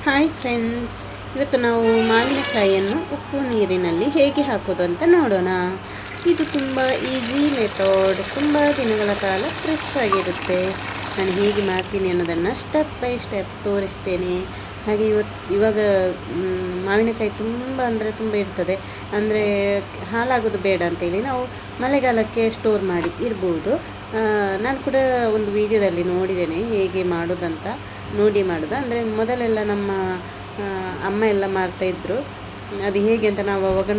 Hi friends, ಇವತ್ತು ನಾವು ಮಾವಿನಕಾಯಿಯನ್ನು ಉಪ್ಪು ನೀರಿನಲ್ಲಿ ಹೇಗೆ ಹಾಕೋದು ಅಂತ ನೋಡೋಣ. ಇದು ತುಂಬ ಈಸಿ ಮೆಥಡ್, ತುಂಬ ದಿನಗಳ ಕಾಲ ಫ್ರೆಶ್ ಆಗಿರುತ್ತೆ. ನಾನು ಹೇಗೆ ಮಾಡ್ತೀನಿ ಅನ್ನೋದನ್ನು ಸ್ಟೆಪ್ ಬೈ ಸ್ಟೆಪ್ ತೋರಿಸ್ತೇನೆ. ಹಾಗೆ ಇವಾಗ ಮಾವಿನಕಾಯಿ ತುಂಬ ಅಂದರೆ ತುಂಬ ಇರ್ತದೆ. ಅಂದರೆ ಹಾಳಾಗೋದು ಬೇಡ ಅಂತೇಳಿ ನಾವು ಮಳೆಗಾಲಕ್ಕೆ ಸ್ಟೋರ್ ಮಾಡಿ ಇಡ್ಬೋದು. ನಾನು ಕೂಡ ಒಂದು ವಿಡಿಯೋದಲ್ಲಿ ನೋಡಿದ್ದೇನೆ ಹೇಗೆ ಮಾಡೋದಂತ. ನೋಡಿ ಮಾಡೋದು ಅಂದರೆ ಮೊದಲೆಲ್ಲ ನಮ್ಮ ಅಮ್ಮ ಎಲ್ಲ ಮಾಡ್ತಾಯಿದ್ರು. ಅದು ಹೇಗೆ ಅಂತ ನಾವು ಅವಾಗ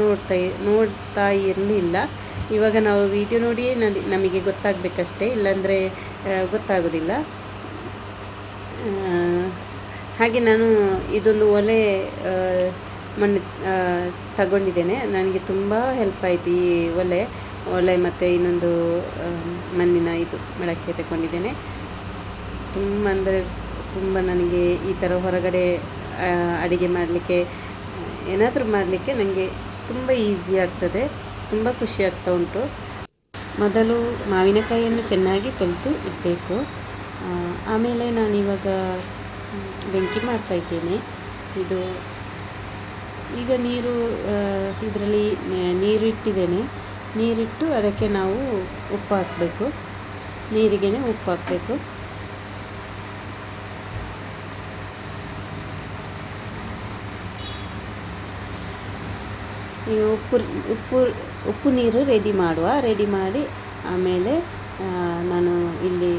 ನೋಡ್ತಾ ಇರಲಿಲ್ಲ. ಇವಾಗ ನಾವು ವಿಡಿಯೋ ನೋಡಿಯೇ ನಮಗೆ ಗೊತ್ತಾಗಬೇಕಷ್ಟೇ, ಇಲ್ಲಾಂದರೆ ಗೊತ್ತಾಗೋದಿಲ್ಲ. ಹಾಗೆ ನಾನು ಇದೊಂದು ಒಲೆ ಮಣ್ಣು ತಗೊಂಡಿದ್ದೇನೆ. ನನಗೆ ತುಂಬ ಹೆಲ್ಪ್ ಆಯಿತು ಈ ಒಲೆ ಮತ್ತು ಇನ್ನೊಂದು ಮಣ್ಣಿನ ಇದು ಮಡಕೆ ತಗೊಂಡಿದ್ದೇನೆ. ತುಂಬ ಅಂದರೆ ತುಂಬ ನನಗೆ ಈ ಥರ ಹೊರಗಡೆ ಅಡುಗೆ ಮಾಡಲಿಕ್ಕೆ, ಏನಾದರೂ ಮಾಡಲಿಕ್ಕೆ ನನಗೆ ತುಂಬ ಈಸಿ ಆಗ್ತದೆ, ತುಂಬ ಖುಷಿ ಆಗ್ತಾ ಉಂಟು. ಮೊದಲು ಮಾವಿನಕಾಯಿಯನ್ನು ಚೆನ್ನಾಗಿ ಕೊಯ್ದು ಇಡಬೇಕು. ಆಮೇಲೆ ನಾನಿವಾಗ ಬೆಂಕಿ ಮಾಡ್ತಾಯಿದ್ದೇನೆ. ಇದು ಈಗ ಇದರಲ್ಲಿ ನೀರು ಇಟ್ಟಿದ್ದೇನೆ. ನೀರಿಟ್ಟು ಅದಕ್ಕೆ ನಾವು ಉಪ್ಪು ಹಾಕಬೇಕು. ನೀರಿಗೆ ಉಪ್ಪು ಹಾಕಬೇಕು. ಈಗ ಉಪ್ಪು ನೀರು ರೆಡಿ ಮಾಡಿ ಆಮೇಲೆ ನಾನು ಇಲ್ಲಿ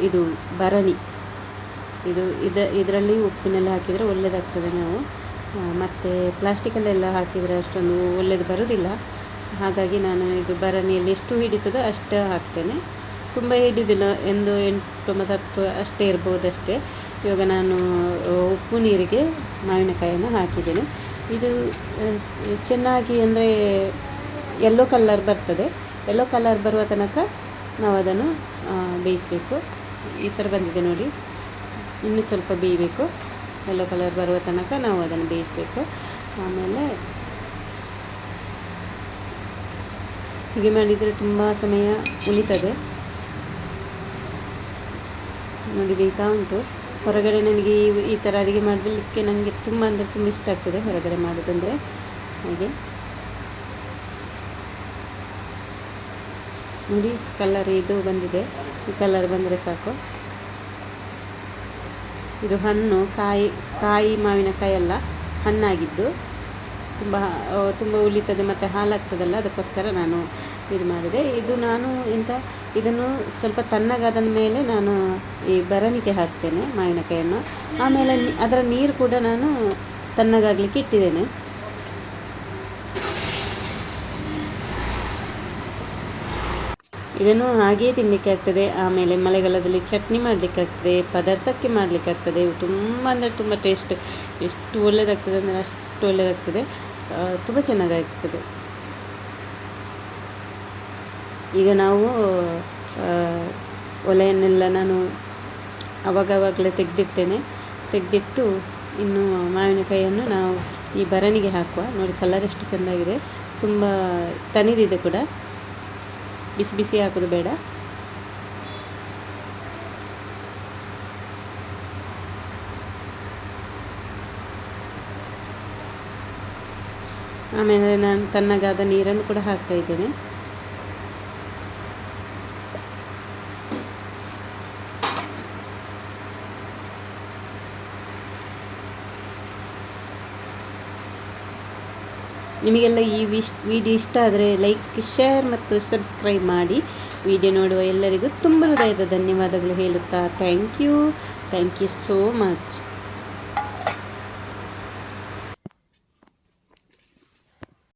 ಇದು ಭರಣಿ, ಇದರಲ್ಲಿ ಉಪ್ಪಿನೆಲ್ಲ ಹಾಕಿದರೆ ಒಳ್ಳೆಯದಾಗ್ತದೆ. ನಾವು ಮತ್ತು ಪ್ಲಾಸ್ಟಿಕಲ್ಲೆಲ್ಲ ಹಾಕಿದರೆ ಅಷ್ಟೊಂದು ಒಳ್ಳೆಯದು ಬರೋದಿಲ್ಲ. ಹಾಗಾಗಿ ನಾನು ಇದು ಭರಣಿಯಲ್ಲಿ ಎಷ್ಟು ಹಿಡಿತದೋ ಅಷ್ಟೇ ಹಾಕ್ತೇನೆ. ತುಂಬ ಹಿಡಿದಿಲ್ಲ, 8 ಮತ್ತು 10 ಅಷ್ಟೇ ಇರ್ಬೋದಷ್ಟೇ. ಇವಾಗ ನಾನು ಉಪ್ಪು ನೀರಿಗೆ ಮಾವಿನಕಾಯಿಯನ್ನು ಹಾಕಿದ್ದೇನೆ. ಇದು ಚೆನ್ನಾಗಿ ಅಂದರೆ ಯೆಲ್ಲೋ ಕಲರ್ ಬರ್ತದೆ. ಯೆಲ್ಲೋ ಕಲರ್ ಬರುವ ತನಕ ನಾವು ಅದನ್ನು ಬೇಯಿಸಬೇಕು. ಈ ಥರ ಬಂದಿದೆ ನೋಡಿ, ಇನ್ನೂ ಸ್ವಲ್ಪ ಬೇಯಬೇಕು. ಯೆಲ್ಲೋ ಕಲರ್ ಬರುವ ತನಕ ನಾವು ಅದನ್ನು ಬೇಯಿಸಬೇಕು. ಆಮೇಲೆ ಹೀಗೆ ಮಾಡಿದರೆ ತುಂಬ ಸಮಯ ಉಳಿತದೆ. ನೋಡಿ ಬೇಯ್ತಾ ಉಂಟು. ಹೊರಗಡೆ ನನಗೆ ಈ ಥರ ಅಡುಗೆ ಮಾಡಲಿಕ್ಕೆ ನನಗೆ ತುಂಬ ಅಂದರೆ ತುಂಬ ಇಷ್ಟ ಆಗ್ತದೆ, ಹೊರಗಡೆ ಮಾಡೋದಂದರೆ. ಹಾಗೆ ನೋಡಿ ಕಲರ್ ಇದು ಬಂದಿದೆ. ಈ ಕಲರ್ ಬಂದರೆ ಸಾಕು. ಇದು ಹಣ್ಣು, ಕಾಯಿ ಮಾವಿನಕಾಯಿ ಅಲ್ಲ, ಹಣ್ಣಾಗಿದ್ದು ತುಂಬ ಉಳಿತದೆ ಮತ್ತು ಹಾಲಾಗ್ತದಲ್ಲ, ಅದಕ್ಕೋಸ್ಕರ ನಾನು ಇದು ಮಾಡಿದೆ. ಇದನ್ನು ಸ್ವಲ್ಪ ತಣ್ಣಗಾದ ಮೇಲೆ ನಾನು ಈ ಭರಣಿಗೆ ಹಾಕ್ತೇನೆ ಮಾವಿನಕಾಯಿಯನ್ನು. ಆಮೇಲೆ ಅದರ ನೀರು ಕೂಡ ನಾನು ತಣ್ಣಗಾಗಲಿಕ್ಕೆ ಇಟ್ಟಿದ್ದೇನೆ. ಇದನ್ನು ಹಾಗೆಯೇ ತಿನ್ನಲಿಕ್ಕೆ ಆಗ್ತದೆ. ಆಮೇಲೆ ಮಳೆಗಾಲದಲ್ಲಿ ಚಟ್ನಿ ಮಾಡಲಿಕ್ಕೆ ಆಗ್ತದೆ, ಪದಾರ್ಥಕ್ಕೆ ಮಾಡಲಿಕ್ಕೆ ಆಗ್ತದೆ. ತುಂಬ ಅಂದರೆ ತುಂಬ ಟೇಸ್ಟ್, ಎಷ್ಟು ಒಳ್ಳೆಯದಾಗ್ತದೆ ಅಂದರೆ ಅಷ್ಟು ಒಳ್ಳೆಯದಾಗ್ತದೆ. ತುಂಬ ಚೆನ್ನಾಗಾಗ್ತದೆ. ಈಗ ನಾವು ಒಲೆಯನ್ನೆಲ್ಲ ನಾನು ಅವಾಗವಾಗಲೇ ತೆಗೆದಿಟ್ಟು ಇನ್ನು ಮಾವಿನಕಾಯಿಯನ್ನು ನಾವು ಈ ಭರಣಿಗೆ ಹಾಕುವ. ನೋಡಿ ಕಲರ್ ಎಷ್ಟು ಚೆಂದಾಗಿದೆ, ತುಂಬ ತಣಿದಿದೆ ಕೂಡ. ಬಿಸಿ ಬಿಸಿ ಹಾಕೋದು ಬೇಡ. ಆಮೇಲೆ ನಾನು ತಣ್ಣಗಾದ ನೀರನ್ನು ಕೂಡ ಹಾಕ್ತಾ ಇದ್ದೇನೆ. ನಿಮಗೆಲ್ಲ ಈ ವಿಡಿಯೋ ಇಷ್ಟ ಆದರೆ ಲೈಕ್, ಶೇರ್ ಮತ್ತು ಸಬ್ಸ್ಕ್ರೈಬ್ ಮಾಡಿ. ವಿಡಿಯೋ ನೋಡುವ ಎಲ್ಲರಿಗೂ ತುಂಬ ಹೃದಯದ ಧನ್ಯವಾದಗಳು ಹೇಳುತ್ತಾ ಥ್ಯಾಂಕ್ ಯು ಸೋ ಮಚ್.